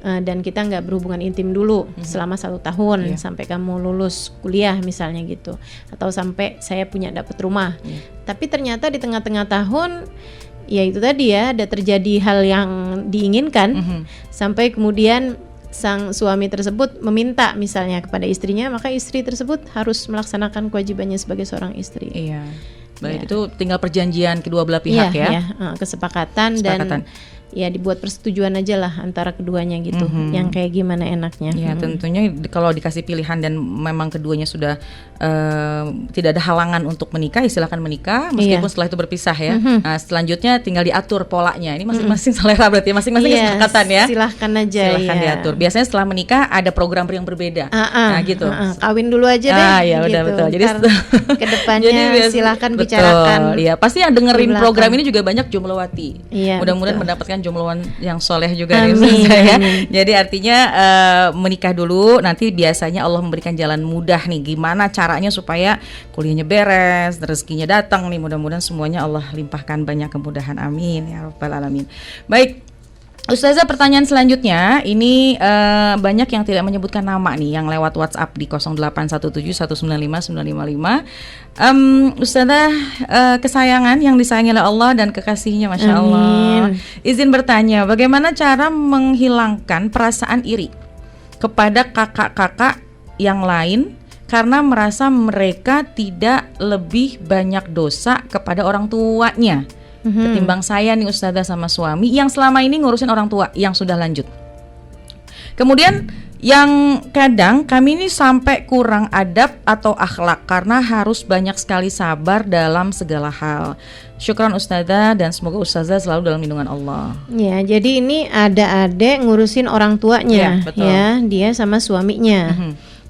Speaker 2: dan kita nggak berhubungan intim dulu selama 1 tahun sampai kamu lulus kuliah misalnya gitu, atau sampai saya dapat rumah. Tapi ternyata di tengah-tengah tahun ya itu tadi ya, ada terjadi hal yang diinginkan, sampai kemudian sang suami tersebut meminta misalnya kepada istrinya, maka istri tersebut harus melaksanakan kewajibannya sebagai seorang istri.
Speaker 1: Baik, itu tinggal perjanjian kedua belah pihak
Speaker 2: kesepakatan dan ya dibuat persetujuan aja lah antara keduanya gitu, yang kayak gimana enaknya.
Speaker 1: Tentunya kalau dikasih pilihan dan memang keduanya sudah tidak ada halangan untuk menikah, silakan menikah meskipun setelah itu berpisah ya. Nah, selanjutnya tinggal diatur polanya. Ini masing-masing selera berarti ya, masing-masing kesepakatan ya.
Speaker 2: Silahkan aja.
Speaker 1: Silahkan diatur. Biasanya setelah menikah ada program yang berbeda. Nah gitu.
Speaker 2: Kawin dulu aja deh.
Speaker 1: Ya
Speaker 2: gitu.
Speaker 1: udah betul. Jadi
Speaker 2: kedepannya silahkan bicarakan.
Speaker 1: Iya, pasti yang dengerin program ini juga banyak jombloawati. Mudah-mudahan mendapatkan jombloan yang soleh juga nih saya. Jadi artinya menikah dulu, nanti biasanya Allah memberikan jalan mudah nih, gimana caranya supaya kuliahnya beres, rezekinya datang nih, mudah-mudahan semuanya Allah limpahkan banyak kemudahan, amin ya rabbal alamin. Baik Ustazah, pertanyaan selanjutnya ini banyak yang tidak menyebutkan nama nih yang lewat WhatsApp di 0817195955. Ustazah, kesayangan yang disayangi oleh Allah dan kekasihnya, Masya Allah. Izin bertanya, bagaimana cara menghilangkan perasaan iri kepada kakak-kakak yang lain karena merasa mereka tidak lebih banyak dosa kepada orang tuanya ketimbang saya nih Ustazah sama suami yang selama ini ngurusin orang tua yang sudah lanjut. Kemudian yang kadang kami ini sampai kurang adab atau akhlak karena harus banyak sekali sabar dalam segala hal. Syukran Ustazah dan semoga Ustazah selalu dalam lindungan Allah. Ya, jadi ini ada adek ngurusin orang tuanya ya, dia sama suaminya.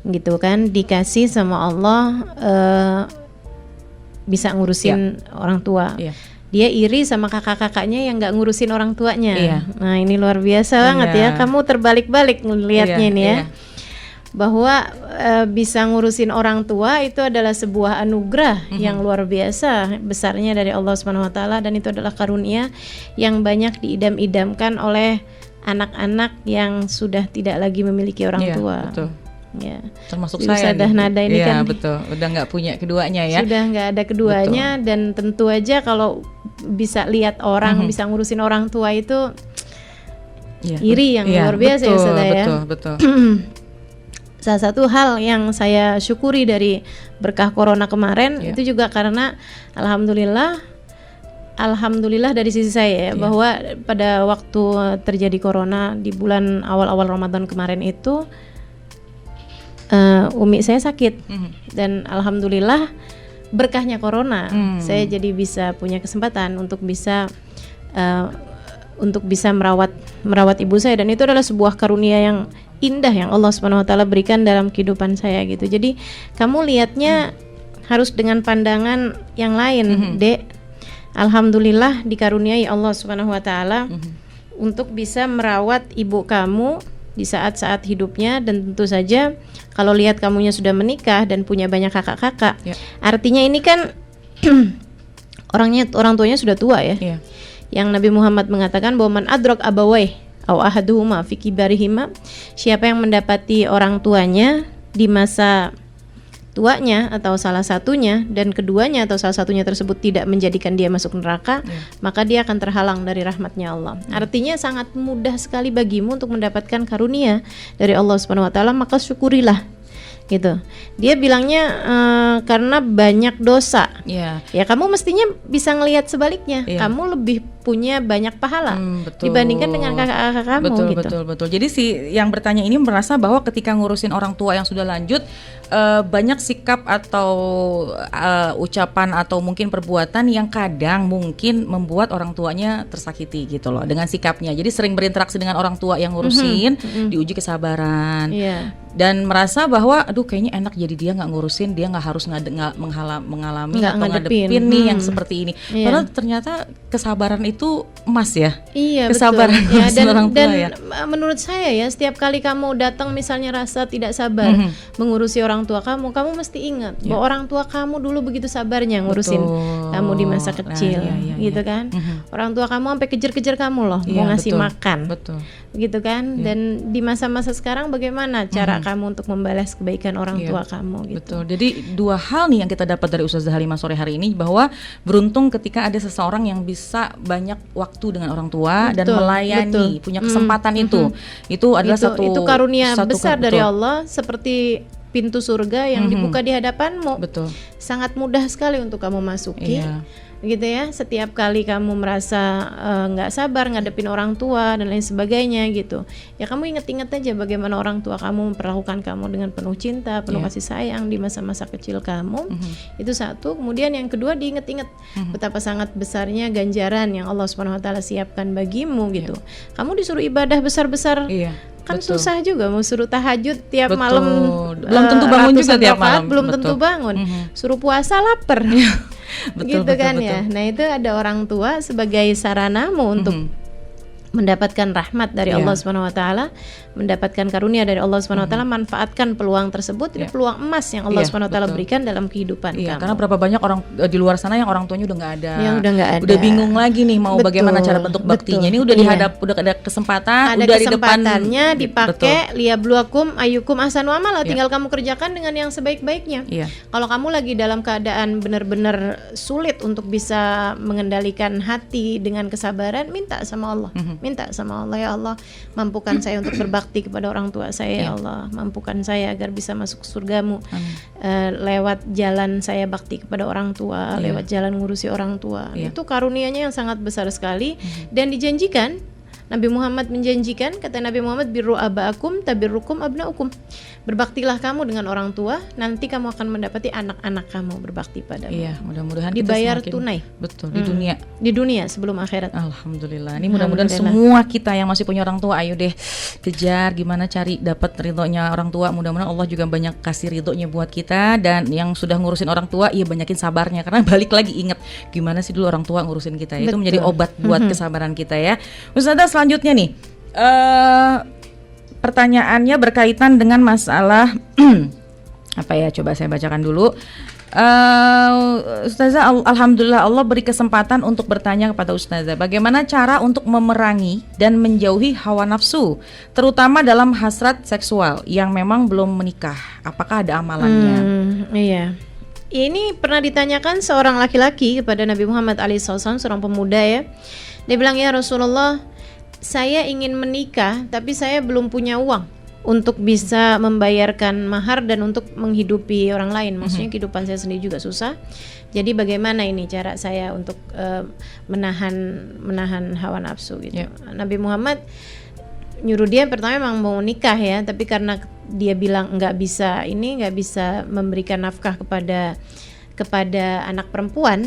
Speaker 1: Gitu kan, dikasih sama Allah bisa ngurusin orang tua. Dia iri sama kakak-kakaknya yang nggak ngurusin orang tuanya. Nah ini luar biasa banget ya. Kamu terbalik-balik ngelihatnya ini ya. Bahwa bisa ngurusin orang tua itu adalah sebuah anugerah yang luar biasa besarnya dari Allah SWT, dan itu adalah karunia yang banyak diidam-idamkan oleh anak-anak yang sudah tidak lagi memiliki orang tua. Betul.
Speaker 2: Ya.
Speaker 1: Termasuk
Speaker 2: Ibu
Speaker 1: saya
Speaker 2: Sadah
Speaker 1: nih.
Speaker 2: Nada ini
Speaker 1: Iya,
Speaker 2: kan
Speaker 1: betul. Udah nggak punya keduanya ya.
Speaker 2: sudah nggak ada keduanya, dan tentu aja kalau bisa lihat orang, bisa ngurusin orang tua itu
Speaker 1: Iya,
Speaker 2: iri yang
Speaker 1: iya,
Speaker 2: luar biasa ya
Speaker 1: betul,
Speaker 2: Ustazah ya.
Speaker 1: betul.
Speaker 2: Salah satu hal yang saya syukuri dari berkah corona kemarin itu juga karena alhamdulillah dari sisi saya ya, bahwa pada waktu terjadi corona di bulan awal-awal Ramadan kemarin itu umi saya sakit, dan alhamdulillah berkahnya corona saya jadi bisa punya kesempatan untuk bisa merawat ibu saya, dan itu adalah sebuah karunia yang indah yang Allah Subhanahu wa taala berikan dalam kehidupan saya gitu. Jadi kamu lihatnya harus dengan pandangan yang lain, Dek. Alhamdulillah dikaruniai Allah Subhanahu wa taala untuk bisa merawat ibu kamu di saat-saat hidupnya, dan tentu saja kalau lihat kamunya sudah menikah dan punya banyak kakak-kakak, artinya ini kan orang tuanya sudah tua ya. Yang Nabi Muhammad mengatakan bahwa man adrak abawai au ahaduhuma fi kibarihima, siapa yang mendapati orang tuanya di masa tuanya atau salah satunya, dan keduanya atau salah satunya tersebut tidak menjadikan dia masuk neraka, maka dia akan terhalang dari rahmatnya Allah. Artinya sangat mudah sekali bagimu untuk mendapatkan karunia dari Allah Subhanahu wa taala, maka syukurilah gitu. Dia bilangnya karena banyak dosa. Ya kamu mestinya bisa ngelihat sebaliknya. Kamu lebih punya banyak pahala dibandingkan dengan kakak-kakak kamu gitu.
Speaker 1: Betul. Jadi si yang bertanya ini merasa bahwa ketika ngurusin orang tua yang sudah lanjut, banyak sikap atau ucapan atau mungkin perbuatan yang kadang mungkin membuat orang tuanya tersakiti gitu loh dengan sikapnya. Jadi sering berinteraksi dengan orang tua yang ngurusin, diuji kesabaran. Dan merasa bahwa aduh kayaknya enak jadi dia nggak ngurusin, dia nggak harus mengalami atau ngadepin nih yang seperti ini. Padahal ternyata kesabaran itu emas ya.
Speaker 2: Iya,
Speaker 1: kesabaran
Speaker 2: betul.
Speaker 1: orang tua ya.
Speaker 2: Menurut saya ya, setiap kali kamu datang misalnya rasa tidak sabar mengurusi orang tua kamu mesti ingat bahwa orang tua kamu dulu begitu sabarnya ngurusin kamu di masa kecil, gitu kan. Orang tua kamu sampai kejar-kejar kamu loh, mau ngasih makan. Gitu kan. Dan di masa-masa sekarang bagaimana cara kamu untuk membalas kebaikan orang tua kamu gitu.
Speaker 1: Jadi dua hal nih yang kita dapat dari Ustazah Halimah sore hari ini, bahwa beruntung ketika ada seseorang yang bisa banyak waktu dengan orang tua dan melayani, punya kesempatan itu adalah itu
Speaker 2: karunia besar dari Allah, seperti pintu surga yang dibuka di hadapanmu. Sangat mudah sekali untuk kamu masuki. Gitu ya. Setiap kali kamu merasa nggak sabar ngadepin orang tua dan lain sebagainya gitu, ya kamu inget-inget aja bagaimana orang tua kamu memperlakukan kamu dengan penuh cinta, penuh kasih sayang di masa-masa kecil kamu. Itu satu. Kemudian yang kedua, diinget-inget betapa sangat besarnya ganjaran yang Allah Subhanahu wa taala siapkan bagimu gitu. Kamu disuruh ibadah besar-besar, kan susah juga mau suruh tahajud tiap malam,
Speaker 1: belum tentu bangun juga tiap malam,
Speaker 2: belum tentu bangun. Suruh puasa lapar. Betul. Ya. Nah, itu ada orang tua sebagai saranamu untuk mendapatkan rahmat dari Allah Subhanahu wa taala, mendapatkan karunia dari Allah Subhanahu wa taala. Manfaatkan peluang tersebut, ini peluang emas yang Allah Subhanahu wa taala berikan dalam kehidupan kamu.
Speaker 1: Karena berapa banyak orang di luar sana yang orang tuanya udah nggak ada.
Speaker 2: Udah
Speaker 1: bingung lagi nih mau bagaimana cara bentuk baktinya. Ini udah udah ada kesempatan,
Speaker 2: ada
Speaker 1: udah
Speaker 2: kesempatannya di depan, dipakai. Liyabluwakum ayyukum ahsanu amala, tinggal kamu kerjakan dengan yang sebaik-baiknya. Kalau kamu lagi dalam keadaan benar-benar sulit untuk bisa mengendalikan hati dengan kesabaran, minta sama Allah. Ya Allah, mampukan saya untuk berbakti kepada orang tua saya. Ya Allah, mampukan saya agar bisa masuk surgamu lewat jalan saya bakti kepada orang tua, lewat jalan ngurusi orang tua. Itu karunianya yang sangat besar sekali. Dan dijanjikan, Nabi Muhammad menjanjikan, kata Nabi Muhammad, birru abaakum tabirrukum abnaukum. Berbaktilah kamu dengan orang tua, nanti kamu akan mendapati anak-anak kamu berbakti padamu.
Speaker 1: Mudah-mudahan
Speaker 2: dibayar
Speaker 1: kita
Speaker 2: tunai.
Speaker 1: Betul, di dunia.
Speaker 2: Di dunia sebelum akhirat.
Speaker 1: Alhamdulillah. Ini mudah-mudahan semua kita yang masih punya orang tua, ayo deh kejar gimana cari dapat ridhonya orang tua. Mudah-mudahan Allah juga banyak kasih ridhonya buat kita, dan yang sudah ngurusin orang tua, banyakin sabarnya, karena balik lagi ingat gimana sih dulu orang tua ngurusin kita. Itu menjadi obat buat kesabaran kita ya. Ustazah, selanjutnya nih, pertanyaannya berkaitan dengan masalah apa ya, coba saya bacakan dulu. Ustazah, alhamdulillah Allah beri kesempatan untuk bertanya kepada Ustazah, bagaimana cara untuk memerangi dan menjauhi hawa nafsu, terutama dalam hasrat seksual yang memang belum menikah. Apakah ada amalannya?
Speaker 2: Iya. Ini pernah ditanyakan seorang laki-laki kepada Nabi Muhammad SAW, seorang pemuda ya. Dia bilang, ya Rasulullah, saya ingin menikah tapi saya belum punya uang untuk bisa membayarkan mahar dan untuk menghidupi orang lain. Maksudnya kehidupan saya sendiri juga susah. Jadi bagaimana ini cara saya untuk menahan hawa nafsu gitu. Nabi Muhammad nyuruh dia pertama memang mau nikah ya, tapi karena dia bilang nggak bisa memberikan nafkah kepada anak perempuan,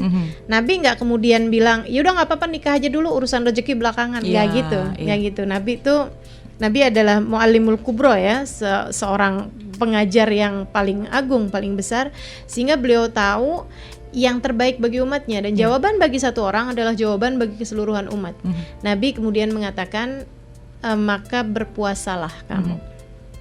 Speaker 2: Nabi nggak kemudian bilang, yaudah nggak apa-apa nikah aja dulu, urusan rezeki belakangan. Nggak gitu. Nabi adalah mu'allimul kubro ya, seorang pengajar yang paling agung, paling besar, sehingga beliau tahu yang terbaik bagi umatnya, dan jawaban bagi satu orang adalah jawaban bagi keseluruhan umat. Nabi kemudian mengatakan, maka berpuasalah kamu.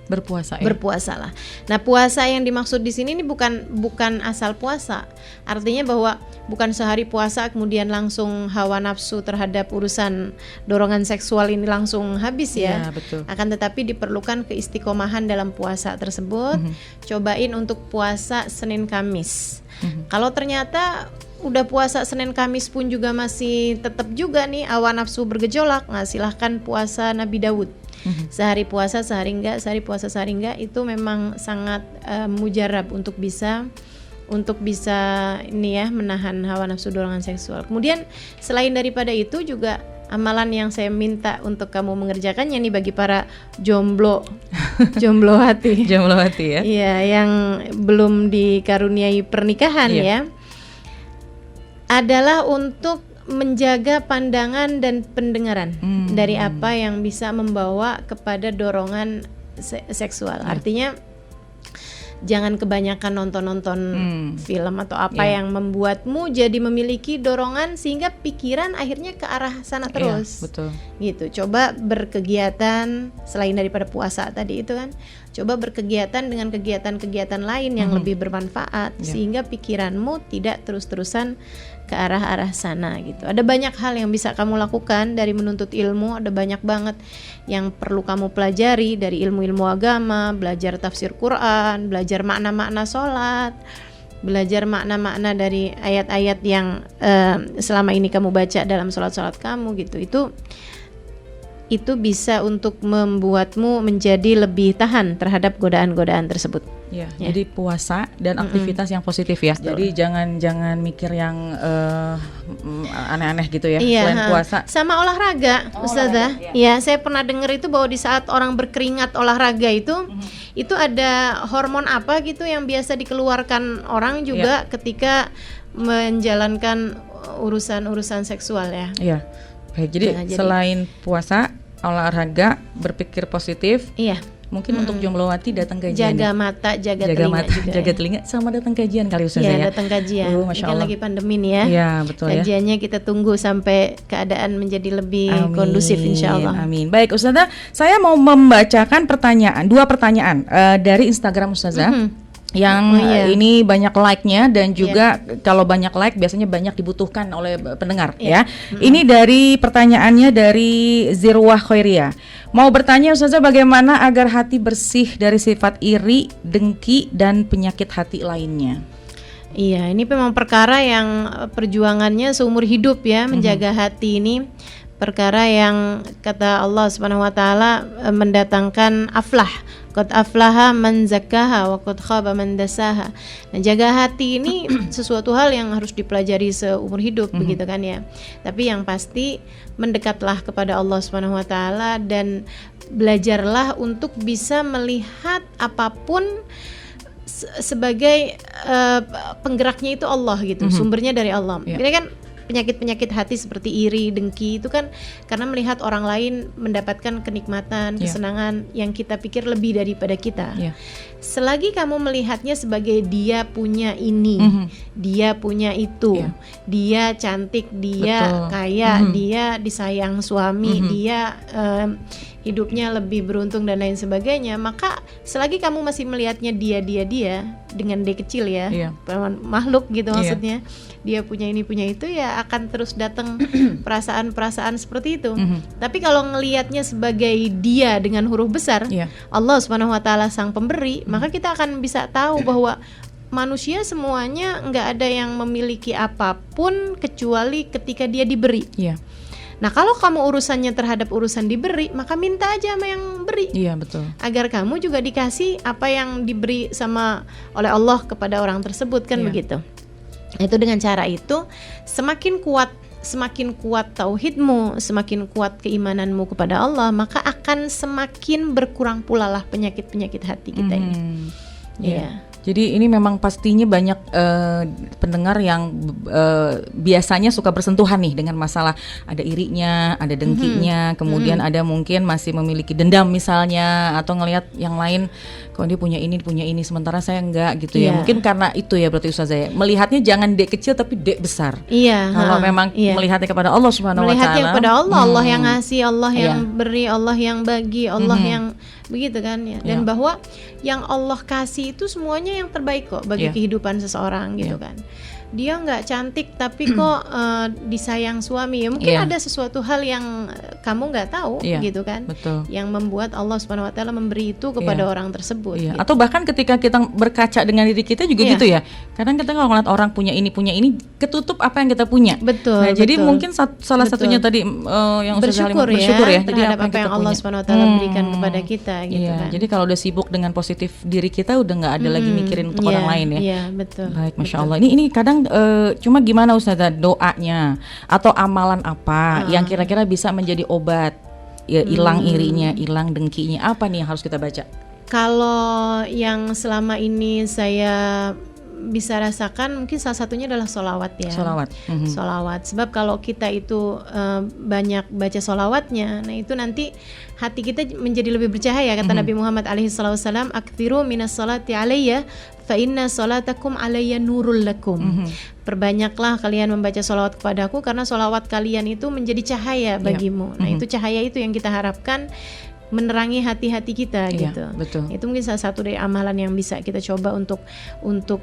Speaker 2: Berpuasalah. Nah, puasa yang dimaksud di sini ini bukan asal puasa. Artinya bahwa bukan sehari puasa kemudian langsung hawa nafsu terhadap urusan dorongan seksual ini langsung habis ya.
Speaker 1: Betul.
Speaker 2: Akan tetapi diperlukan keistiqomahan dalam puasa tersebut. Cobain untuk puasa Senin Kamis. Kalau ternyata udah puasa Senin Kamis pun juga masih tetap juga nih hawa nafsu bergejolak, nah silahkan puasa Nabi Daud. Sehari puasa sehari enggak, sehari puasa sehari enggak, itu memang sangat mujarab untuk bisa ini ya, menahan hawa nafsu dorongan seksual. Kemudian selain daripada itu juga amalan yang saya minta untuk kamu mengerjakannya nih bagi para jomblo hati.
Speaker 1: Jomblo hati ya.
Speaker 2: Iya, yang belum dikaruniai pernikahan ya. Adalah untuk menjaga pandangan dan pendengaran dari apa yang bisa membawa kepada dorongan seksual. Artinya jangan kebanyakan nonton film atau apa yang membuatmu jadi memiliki dorongan sehingga pikiran akhirnya ke arah sana terus.
Speaker 1: Betul.
Speaker 2: Gitu. Coba berkegiatan selain daripada puasa tadi itu kan. Coba berkegiatan dengan kegiatan-kegiatan lain yang lebih bermanfaat sehingga pikiranmu tidak terus-terusan ke arah-arah sana gitu. Ada banyak hal yang bisa kamu lakukan dari menuntut ilmu, ada banyak banget yang perlu kamu pelajari dari ilmu-ilmu agama, belajar tafsir Quran, belajar makna-makna sholat, belajar makna-makna dari ayat-ayat yang selama ini kamu baca dalam sholat-sholat kamu gitu. Itu bisa untuk membuatmu menjadi lebih tahan terhadap godaan-godaan tersebut.
Speaker 1: Jadi puasa dan aktivitas yang positif ya.
Speaker 2: Betul.
Speaker 1: Jadi jangan mikir yang aneh-aneh gitu ya. Selain puasa.
Speaker 2: Sama olahraga, Ustazah. Ya, saya pernah dengar itu bahwa di saat orang berkeringat olahraga itu ada hormon apa gitu yang biasa dikeluarkan orang juga ketika menjalankan urusan seksual ya.
Speaker 1: Iya. Baik, jadi selain puasa, olahraga, berpikir positif.
Speaker 2: Iya.
Speaker 1: Mungkin untuk jomblowati datang kajian.
Speaker 2: Jaga mata, jaga telinga juga.
Speaker 1: Jaga telinga sama datang kajian kali Ustazah ya.
Speaker 2: Iya, datang kajian.
Speaker 1: Masya
Speaker 2: Ini
Speaker 1: Allah.
Speaker 2: kan lagi pandemi nih ya.
Speaker 1: Iya, betul ya.
Speaker 2: Kajiannya kita tunggu sampai keadaan menjadi lebih kondusif insyaallah.
Speaker 1: Amin. Baik Ustazah, saya mau membacakan dua pertanyaan dari Instagram Ustazah. Yang ini banyak like-nya dan juga kalau banyak like biasanya banyak dibutuhkan oleh pendengar ya. Ini dari pertanyaannya dari Zirwah Khairia. Mau bertanya Ustazah, bagaimana agar hati bersih dari sifat iri, dengki dan penyakit hati lainnya?
Speaker 2: Iya, ini memang perkara yang perjuangannya seumur hidup ya, menjaga hati ini. Perkara yang kata Allah Subhanahu wa taala mendatangkan aflah. Qad aflaha man zakkaha wa qad khaba man dasaha. Nah, jaga hati ini sesuatu hal yang harus dipelajari seumur hidup begitu kan ya. Tapi yang pasti mendekatlah kepada Allah Subhanahu wa taala dan belajarlah untuk bisa melihat apapun sebagai penggeraknya itu Allah gitu, sumbernya dari Allah. Ini kan penyakit-penyakit hati seperti iri, dengki itu kan karena melihat orang lain mendapatkan kenikmatan, kesenangan yang kita pikir lebih daripada kita. Selagi kamu melihatnya sebagai dia punya ini, dia punya itu, dia cantik, dia kaya, dia disayang suami, dia hidupnya lebih beruntung dan lain sebagainya, maka selagi kamu masih melihatnya dia dengan D kecil ya, makhluk gitu maksudnya, dia punya ini punya itu, ya akan terus datang perasaan-perasaan seperti itu. Tapi kalau ngelihatnya sebagai dia dengan huruf besar, Allah Subhanahu wa taala sang pemberi, maka kita akan bisa tahu bahwa manusia semuanya nggak ada yang memiliki apapun kecuali ketika dia diberi. Nah, kalau kamu urusannya terhadap urusan diberi, maka minta aja sama yang beri.
Speaker 1: Betul.
Speaker 2: Agar kamu juga dikasih apa yang diberi oleh Allah kepada orang tersebut, kan begitu. Itu dengan cara itu semakin kuat tauhidmu, semakin kuat keimananmu kepada Allah, maka akan semakin berkurang pula lah penyakit-penyakit hati kita ini.
Speaker 1: Jadi ini memang pastinya banyak pendengar yang biasanya suka bersentuhan nih dengan masalah ada irinya, ada dengkinya, kemudian ada mungkin masih memiliki dendam misalnya, atau ngelihat yang lain kok dia punya ini sementara saya enggak gitu ya. Mungkin karena itu ya berarti Ustazah ya. Melihatnya jangan D kecil tapi D besar. Kalau memang melihatnya kepada Allah Subhanahu wa taala. Melihatnya
Speaker 2: kepada Allah, Allah yang ngasih, Allah yang beri, Allah yang bagi, Allah yang begitu kan ya. Dan bahwa yang Allah kasih itu semuanya yang terbaik kok bagi kehidupan seseorang gitu kan. Dia nggak cantik tapi kok disayang suami, ya mungkin ada sesuatu hal yang kamu nggak tahu gitu kan.
Speaker 1: Betul.
Speaker 2: Yang membuat Allah Subhanahu wa taala memberi itu kepada orang tersebut gitu.
Speaker 1: Atau bahkan ketika kita berkaca dengan diri kita juga gitu ya. Kadang kita kalau ngeliat orang punya ini ketutup apa yang kita punya.
Speaker 2: Betul.
Speaker 1: Jadi mungkin salah satunya tadi yang
Speaker 2: bersyukur
Speaker 1: ya
Speaker 2: terhadap apa yang Allah Subhanahu wa taala berikan kepada kita gitu kan.
Speaker 1: Jadi kalau udah sibuk dengan positif diri kita udah nggak ada lagi mikirin untuk orang lain ya.
Speaker 2: Iya, betul.
Speaker 1: Baik, Masya Allah. Ini kadang cuma gimana Ustazah doanya atau amalan apa yang kira-kira bisa menjadi obat ya hilang irinya, hilang dengkinya, apa nih yang harus kita baca?
Speaker 2: Kalau yang selama ini saya bisa rasakan mungkin salah satunya adalah sholawat ya. Sholawat. Sebab kalau kita itu banyak baca sholawatnya, nah itu nanti hati kita menjadi lebih bercahaya. Kata Nabi Muhammad SAW, aktsiru minas sholati alayya fa inna sholatakum alayya nurul lakum. Perbanyaklah kalian membaca sholawat kepadaku karena sholawat kalian itu menjadi cahaya bagimu. Nah itu cahaya itu yang kita harapkan menerangi hati-hati kita gitu.
Speaker 1: Betul.
Speaker 2: Itu mungkin salah satu dari amalan yang bisa kita coba untuk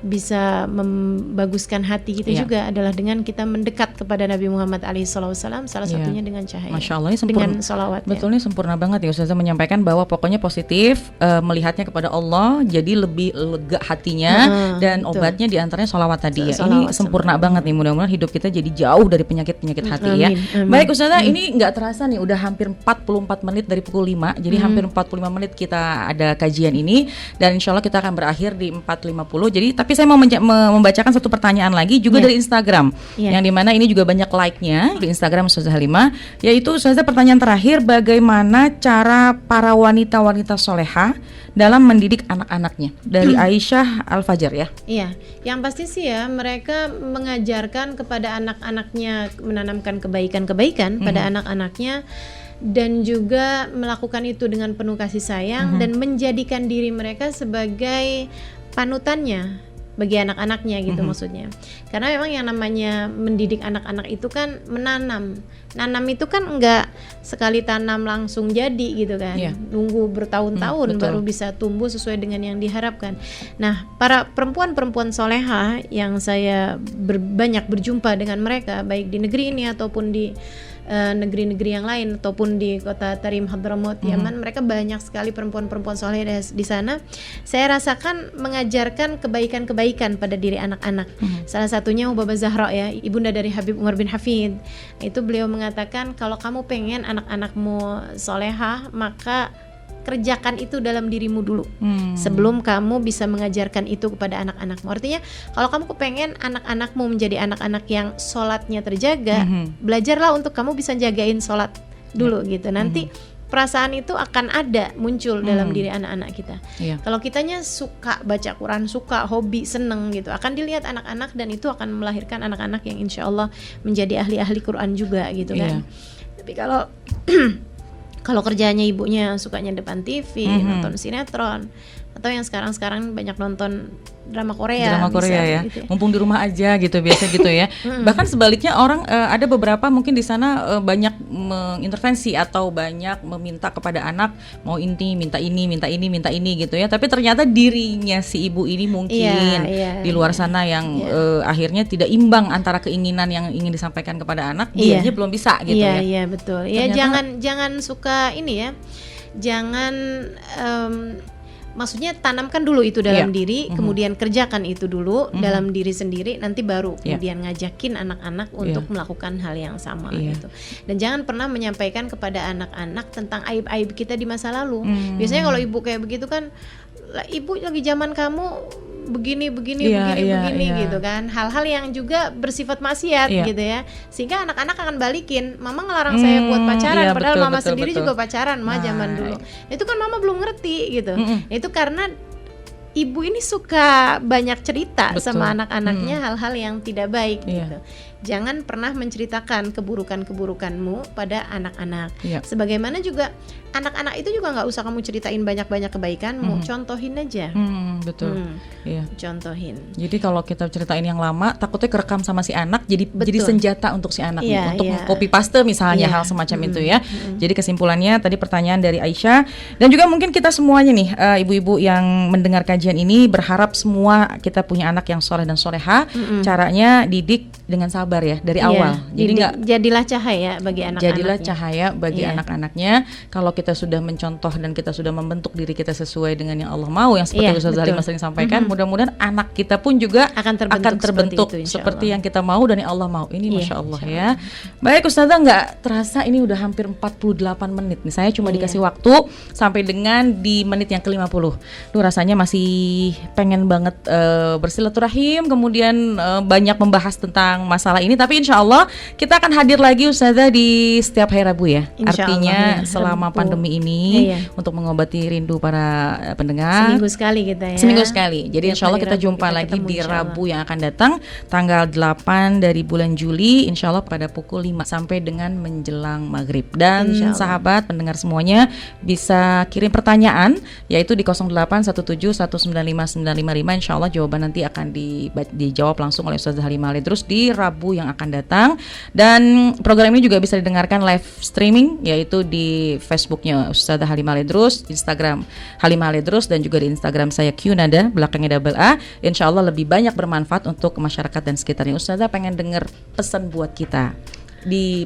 Speaker 2: bisa membaguskan hati kita juga adalah dengan kita mendekat kepada Nabi Muhammad SAW, salah satunya dengan cahaya.
Speaker 1: Masya Allah, ini
Speaker 2: dengan sholawat.
Speaker 1: Betul, ini sempurna banget ya Ustazah menyampaikan bahwa pokoknya positif, melihatnya kepada Allah, jadi lebih lega hatinya dan obatnya diantaranya sholawat tadi ya. Ini sempurna banget nih, mudah-mudahan hidup kita jadi jauh dari penyakit-penyakit hati ya. Baik Ustazah, ini nggak terasa nih udah hampir 44 menit dari pukul 5. Jadi hampir 45 menit kita ada kajian ini dan insya Allah kita akan berakhir di 4.50. Jadi tapi saya mau membacakan satu pertanyaan lagi juga dari Instagram yang dimana ini juga banyak like-nya di Instagram Ustazah Halimah, yaitu Ustazah pertanyaan terakhir, bagaimana cara para wanita-wanita solehah dalam mendidik anak-anaknya, dari Aisyah Al-Fajar ya.
Speaker 2: Iya, yang pasti sih ya mereka mengajarkan kepada anak-anaknya, menanamkan kebaikan-kebaikan pada anak-anaknya, dan juga melakukan itu dengan penuh kasih sayang dan menjadikan diri mereka sebagai panutannya bagi anak-anaknya gitu maksudnya. Karena memang yang namanya mendidik anak-anak itu kan menanam. Nanam itu kan enggak sekali tanam langsung jadi gitu kan. Nunggu bertahun-tahun baru bisa tumbuh sesuai dengan yang diharapkan. Nah, para perempuan-perempuan solehah yang saya banyak berjumpa dengan mereka baik di negeri ini ataupun di negeri-negeri yang lain ataupun di kota Tarim Hadramaut Yaman, mereka banyak sekali perempuan-perempuan soleh di sana. Saya rasakan mengajarkan kebaikan-kebaikan pada diri anak-anak. Salah satunya Ubaba Zahra ya, ibunda dari Habib Umar bin Hafid. Itu beliau mengatakan kalau kamu pengen anak-anakmu solehah, maka kerjakan itu dalam dirimu dulu sebelum kamu bisa mengajarkan itu kepada anak-anakmu. Artinya kalau kamu kepengen anak-anakmu menjadi anak-anak yang sholatnya terjaga, belajarlah untuk kamu bisa jagain sholat dulu gitu. Nanti perasaan itu akan ada muncul dalam diri anak-anak kita. Kalau kitanya suka baca Quran, suka hobi, seneng gitu, akan dilihat anak-anak dan itu akan melahirkan anak-anak yang insya Allah menjadi ahli-ahli Quran juga gitu kan. Tapi kalau kerjanya ibunya sukanya depan TV, nonton sinetron, atau yang sekarang banyak nonton drama Korea.
Speaker 1: Drama Korea ya,
Speaker 2: gitu.
Speaker 1: mumpung di rumah aja gitu biasa gitu ya. Bahkan sebaliknya orang ada beberapa mungkin di sana banyak mengintervensi atau banyak meminta kepada anak mau minta ini gitu ya. Tapi ternyata dirinya si ibu ini mungkin di luar sana yang akhirnya tidak imbang antara keinginan yang ingin disampaikan kepada anak, dianya belum bisa gitu ya.
Speaker 2: Iya betul. Ya jangan suka ini ya, jangan maksudnya tanamkan dulu itu dalam diri, kemudian kerjakan itu dulu dalam diri sendiri, nanti baru kemudian ngajakin anak-anak untuk melakukan hal yang sama gitu. Dan jangan pernah menyampaikan kepada anak-anak tentang aib-aib kita di masa lalu. Biasanya kalau ibu kayak begitu kan, ibu lagi zaman kamu begini gitu kan, hal-hal yang juga bersifat maksiat gitu ya, sehingga anak-anak akan balikin, mama ngelarang saya buat pacaran, padahal mama sendiri juga pacaran zaman dulu. Itu kan mama belum ngerti gitu. Itu karena ibu ini suka banyak cerita sama anak-anaknya hal-hal yang tidak baik gitu. Jangan pernah menceritakan keburukan-keburukanmu pada anak-anak. Sebagaimana juga anak-anak itu juga nggak usah kamu ceritain banyak-banyak kebaikanmu, contohin aja.
Speaker 1: Betul.
Speaker 2: Contohin.
Speaker 1: Jadi kalau kita ceritain yang lama, takutnya kerekam sama si anak, jadi senjata untuk si anak untuk copy paste misalnya hal semacam itu ya. Jadi kesimpulannya tadi pertanyaan dari Aisyah, dan juga mungkin kita semuanya nih ibu-ibu yang mendengar kajian ini berharap semua kita punya anak yang soleh dan soleha. Caranya didik dengan sabar ya dari awal. Jadi
Speaker 2: jadilah cahaya bagi anak-anaknya.
Speaker 1: Jadilah cahaya bagi anak-anaknya. Kalau kita sudah mencontoh dan kita sudah membentuk diri kita sesuai dengan yang Allah mau, yang seperti Ustaz Halimah sering sampaikan, mudah-mudahan anak kita pun juga akan terbentuk seperti yang kita mau dan yang Allah mau. Ini Masya Allah ya. Baik Ustazah, nggak terasa ini udah hampir 48 menit nih. Saya cuma dikasih waktu sampai dengan di menit yang ke-50. Rasanya masih pengen banget bersilaturahim, kemudian banyak membahas tentang masalah ini, tapi insya Allah kita akan hadir lagi Ustazah di setiap hari Rabu ya. Artinya selama pandemi ini untuk mengobati rindu para pendengar.
Speaker 2: Seminggu sekali kita ya.
Speaker 1: Seminggu sekali. Jadi insya Allah kita jumpa lagi di Rabu yang akan datang tanggal 8 dari bulan Juli, insya Allah pada pukul 5 sampai dengan menjelang maghrib. Dan sahabat pendengar semuanya bisa kirim pertanyaan yaitu di 0817195955. Insya Allah jawaban nanti akan dijawab langsung oleh Ustazah Halimah Al-Idrus di Rabu yang akan datang. Dan program ini juga bisa didengarkan live streaming yaitu di Facebooknya Ustazah Halimah Al-Idrus, Instagram Halimah Al-Idrus, dan juga di Instagram saya Qnada belakangnya double A. Insya Allah lebih banyak bermanfaat untuk masyarakat dan sekitarnya. Ustazah pengen dengar pesan buat kita di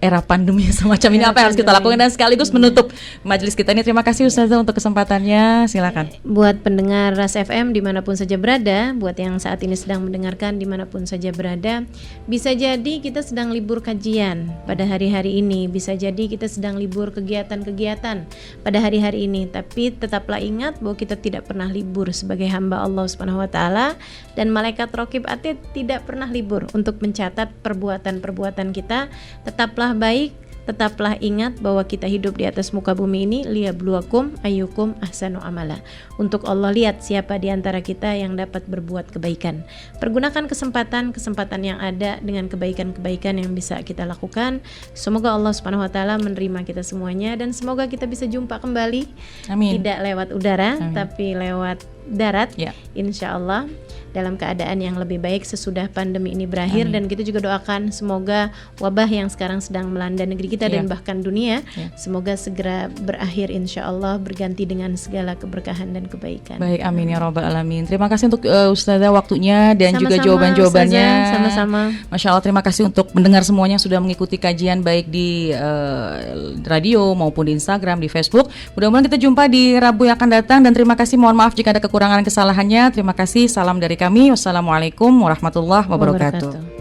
Speaker 1: era pandemi semacam ini, apa yang harus kita lakukan, dan sekaligus menutup majelis kita ini. Terima kasih Ustazah untuk kesempatannya, silakan.
Speaker 2: Buat pendengar Ras FM dimanapun saja berada, buat yang saat ini sedang mendengarkan dimanapun saja berada, bisa jadi kita sedang libur kajian pada hari-hari ini, bisa jadi kita sedang libur kegiatan-kegiatan pada hari-hari ini, tapi tetaplah ingat bahwa kita tidak pernah libur sebagai hamba Allah Subhanahu wa taala, dan malaikat Raqib Atid tidak pernah libur untuk mencatat perbuatan-perbuatan kita. Tetaplah baik, tetaplah ingat bahwa kita hidup di atas muka bumi ini liyabluwakum ayyukum ahsanu amala. Untuk Allah lihat siapa di antara kita yang dapat berbuat kebaikan. Pergunakan kesempatan yang ada dengan kebaikan-kebaikan yang bisa kita lakukan. Semoga Allah Subhanahu wa taala menerima kita semuanya, dan semoga kita bisa jumpa kembali.
Speaker 1: Amin.
Speaker 2: Tidak lewat udara, tapi lewat darat, insya Allah, dalam keadaan yang lebih baik sesudah pandemi ini berakhir. Dan kita juga doakan semoga wabah yang sekarang sedang melanda negeri kita dan bahkan dunia semoga segera berakhir insya Allah, berganti dengan segala keberkahan dan kebaikan.
Speaker 1: Baik, amin ya rabbal alamin. Terima kasih untuk Ustazah waktunya dan
Speaker 2: sama-sama,
Speaker 1: juga jawaban-jawabannya.
Speaker 2: Sama-sama.
Speaker 1: Masya Allah, terima kasih untuk mendengar semuanya yang sudah mengikuti kajian baik di radio maupun di Instagram, di Facebook. Mudah-mudahan kita jumpa di Rabu yang akan datang, dan terima kasih, mohon maaf jika ada kekurangan kesalahannya. Terima kasih, salam dari kami. Wassalamualaikum warahmatullahi wabarakatuh.